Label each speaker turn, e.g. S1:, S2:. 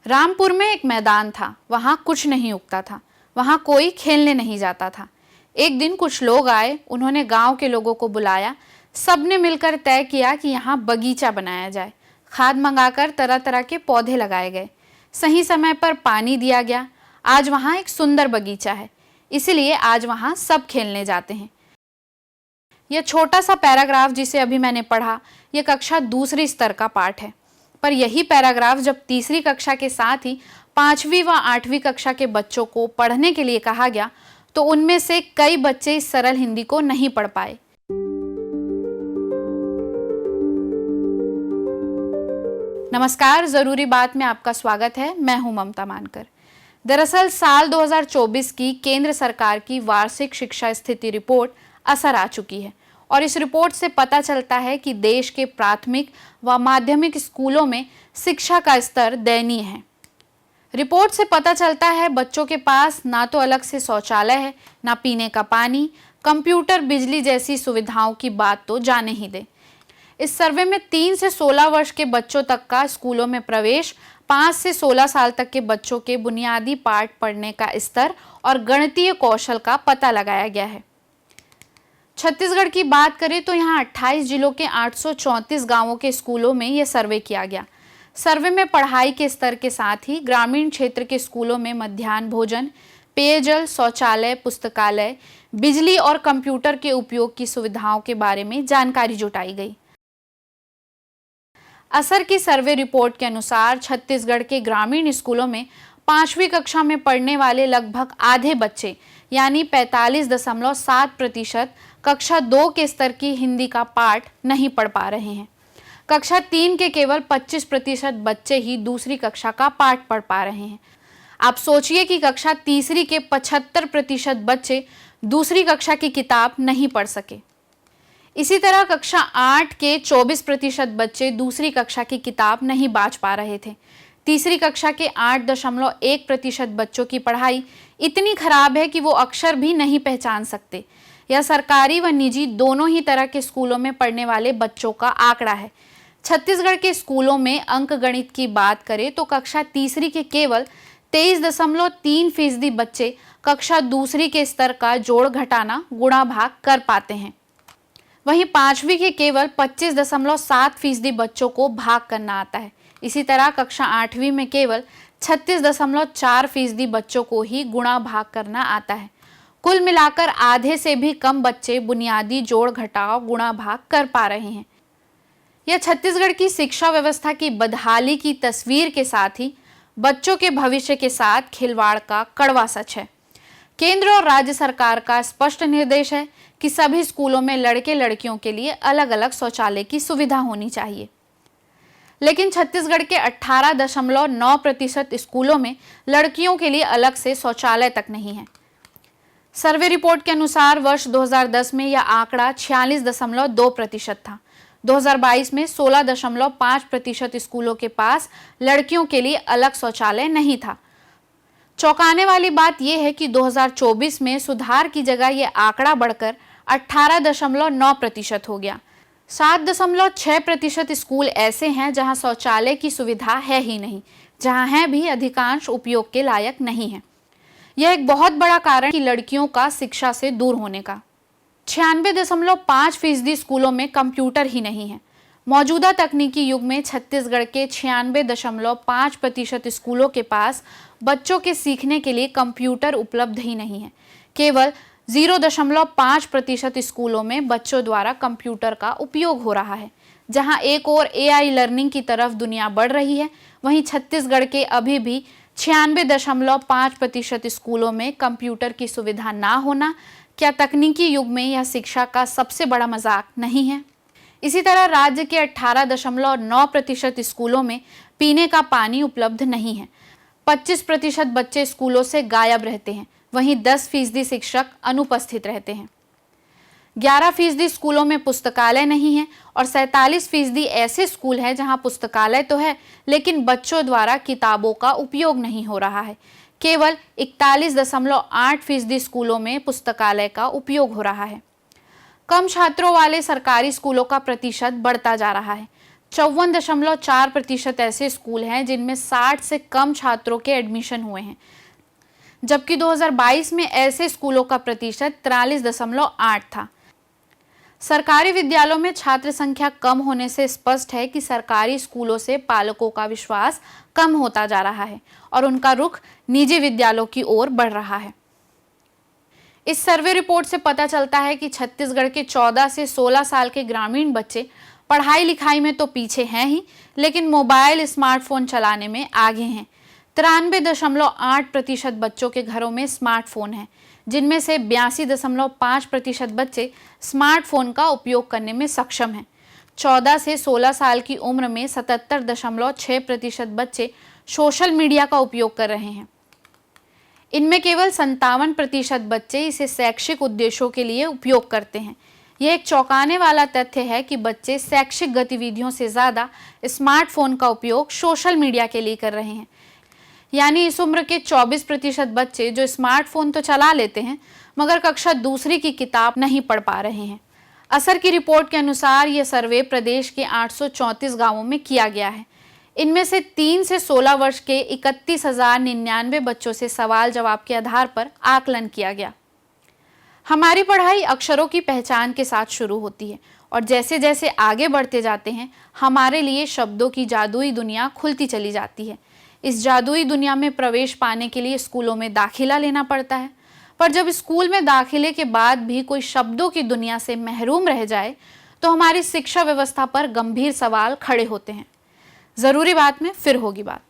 S1: रामपुर में एक मैदान था, वहां कुछ नहीं उगता था, वहां कोई खेलने नहीं जाता था। एक दिन कुछ लोग आए, उन्होंने गांव के लोगों को बुलाया। सबने मिलकर तय किया कि यहाँ बगीचा बनाया जाए। खाद मंगाकर तरह तरह के पौधे लगाए गए, सही समय पर पानी दिया गया। आज वहाँ एक सुंदर बगीचा है, इसीलिए आज वहाँ सब खेलने जाते हैं। यह छोटा सा पैराग्राफ जिसे अभी मैंने पढ़ा, यह कक्षा दूसरी स्तर का पाठ है। पर यही पैराग्राफ जब तीसरी कक्षा के साथ ही 5वीं व 8वीं कक्षा के बच्चों को पढ़ने के लिए कहा गया, तो उनमें से कई बच्चे इस सरल हिंदी को नहीं पढ़ पाए। नमस्कार, जरूरी बात में आपका स्वागत है। मैं हूं ममता मानकर। दरअसल साल 2024 की केंद्र सरकार की वार्षिक शिक्षा स्थिति रिपोर्ट असर आ चुकी है और इस रिपोर्ट से पता चलता है कि देश के प्राथमिक व माध्यमिक स्कूलों में शिक्षा का स्तर दयनीय है। रिपोर्ट से पता चलता है बच्चों के पास ना तो अलग से शौचालय है, ना पीने का पानी, कंप्यूटर, बिजली जैसी सुविधाओं की बात तो जाने ही दे। इस सर्वे में 3 से 16 वर्ष के बच्चों तक का स्कूलों में प्रवेश, 5 से 16 साल तक के बच्चों के बुनियादी पाठ पढ़ने का स्तर और गणितीय कौशल का पता लगाया गया है। छत्तीसगढ़ की बात करें तो यहाँ 28 जिलों के 834 गांवों के स्कूलों में यह सर्वे किया गया। सर्वे में पढ़ाई के स्तर के साथ ही ग्रामीण क्षेत्र के स्कूलों में मध्याह्न भोजन, पेयजल, शौचालय, पुस्तकालय, बिजली और कंप्यूटर के उपयोग की सुविधाओं के बारे में जानकारी जुटाई गई। असर की सर्वे रिपोर्ट के अनुसार छत्तीसगढ़ के ग्रामीण स्कूलों में 5वीं कक्षा में पढ़ने वाले लगभग आधे बच्चे यानी 45.7% कक्षा 2 के स्तर की हिंदी का पाठ नहीं पढ़ पा रहे हैं। कक्षा 3 के केवल 25% बच्चे ही दूसरी कक्षा का पाठ पढ़ पा रहे हैं। आप सोचिए कि कक्षा तीसरी के 75% बच्चे दूसरी कक्षा की किताब नहीं पढ़ सके। इसी तरह कक्षा 8 के 24% बच्चे दूसरी कक्षा की किताब नहीं बाँच पा रहे थे। तीसरी कक्षा के 8.1% बच्चों की पढ़ाई इतनी खराब है कि वो अक्षर भी नहीं पहचान सकते। यह सरकारी व निजी दोनों ही तरह के स्कूलों में पढ़ने वाले बच्चों का आंकड़ा है। छत्तीसगढ़ के स्कूलों में अंक गणित की बात करें तो कक्षा तीसरी के केवल 23.3% बच्चे कक्षा दूसरी के स्तर का जोड़ घटाना गुणा भाग कर पाते हैं। वहीं 5वीं के केवल 25.7% बच्चों को भाग करना आता है। इसी तरह कक्षा 8वीं में केवल 36.4% बच्चों को ही गुणा भाग करना आता है। कुल मिलाकर आधे से भी कम बच्चे बुनियादी जोड़ घटाव गुणा भाग कर पा रहे हैं। यह छत्तीसगढ़ की शिक्षा व्यवस्था की बदहाली की तस्वीर के साथ ही बच्चों के भविष्य के साथ खिलवाड़ का कड़वा सच है। केंद्र और राज्य सरकार का स्पष्ट निर्देश है कि सभी स्कूलों में लड़के लड़कियों के लिए अलग अलग शौचालय की सुविधा होनी चाहिए, लेकिन छत्तीसगढ़ के 18.9% स्कूलों में लड़कियों के लिए अलग से शौचालय तक नहीं है। सर्वे रिपोर्ट के अनुसार वर्ष 2010 में यह आंकड़ा 46.2% था। 2022 में 16.5% स्कूलों के पास लड़कियों के लिए अलग शौचालय नहीं था। चौंकाने वाली बात यह है कि 2024 में सुधार की जगह यह आंकड़ा बढ़कर 18.9% हो गया। 7.6% स्कूल ऐसे हैं जहां शौचालय की सुविधा है ही नहीं, जहां है भी अधिकांश उपयोग के लायक नहीं है। यह एक बहुत बड़ा कारण कि लड़कियों का शिक्षा से दूर होने का। 96.5% स्कूलों में कंप्यूटर ही नहीं है। मौजूदा तकनीकी युग में छत्तीसगढ़ के 96.5% स्कूलों के पास बच्चों के सीखने के लिए कंप्यूटर उपलब्ध ही नहीं है। केवल 0.5% स्कूलों में बच्चों द्वारा कंप्यूटर का उपयोग हो रहा है। जहां एक और AI लर्निंग की तरफ दुनिया बढ़ रही है, वहीं छत्तीसगढ़ के अभी भी 96.5% स्कूलों में कंप्यूटर की सुविधा ना होना क्या तकनीकी युग में यह शिक्षा का सबसे बड़ा मजाक नहीं है? इसी तरह राज्य के 18.9% स्कूलों में पीने का पानी उपलब्ध नहीं है। 25% बच्चे स्कूलों से गायब रहते हैं, वहीं 10% शिक्षक अनुपस्थित रहते हैं। 11% स्कूलों में पुस्तकालय नहीं है और 47% ऐसे स्कूल हैं जहां पुस्तकालय तो है, लेकिन बच्चों द्वारा किताबों का उपयोग नहीं हो रहा है। केवल 41.8% स्कूलों में पुस्तकालय का उपयोग हो रहा है। कम छात्रों वाले सरकारी स्कूलों का प्रतिशत बढ़ता जा रहा है। 54.4% ऐसे स्कूल हैं जिनमें 60 से कम छात्रों के एडमिशन हुए हैं, जबकि 2022 में ऐसे स्कूलों का प्रतिशत 43.8 था। सरकारी विद्यालयों में छात्र संख्या कम होने से स्पष्ट है कि सरकारी स्कूलों से पालकों का विश्वास कम होता जा रहा है और उनका रुख निजी विद्यालयों की ओर बढ़ रहा है। इस सर्वे रिपोर्ट से पता चलता है कि छत्तीसगढ़ के 14 से 16 साल के ग्रामीण बच्चे पढ़ाई लिखाई में तो पीछे हैं ही, लेकिन मोबाइल स्मार्टफोन चलाने में आगे हैं। 93.8% बच्चों के घरों में स्मार्टफोन है, जिनमें से 82.5% बच्चे स्मार्टफोन का उपयोग करने में सक्षम हैं। 14 से 16 साल की उम्र में 77.6% बच्चे सोशल मीडिया का उपयोग कर रहे हैं। इनमें केवल 57% बच्चे इसे शैक्षिक उद्देश्यों के लिए उपयोग करते हैं। यह एक चौंकाने वाला तथ्य है कि बच्चे शैक्षिक गतिविधियों से ज़्यादा स्मार्टफोन का उपयोग सोशल मीडिया के लिए कर रहे हैं। यानी इस उम्र के 24% बच्चे जो स्मार्टफोन तो चला लेते हैं, मगर कक्षा दूसरी की किताब नहीं पढ़ पा रहे हैं। असर की रिपोर्ट के अनुसार यह सर्वे प्रदेश के 834 गांवों में किया गया है। इनमें से 3 से 16 वर्ष के 31,099 बच्चों से सवाल जवाब के आधार पर आकलन किया गया। हमारी पढ़ाई अक्षरों की पहचान के साथ शुरू होती है और जैसे जैसे आगे बढ़ते जाते हैं, हमारे लिए शब्दों की जादुई दुनिया खुलती चली जाती है। इस जादुई दुनिया में प्रवेश पाने के लिए स्कूलों में दाखिला लेना पड़ता है, पर जब स्कूल में दाखिले के बाद भी कोई शब्दों की दुनिया से महरूम रह जाए तो हमारी शिक्षा व्यवस्था पर गंभीर सवाल खड़े होते हैं। ज़रूरी बात में फिर होगी बात।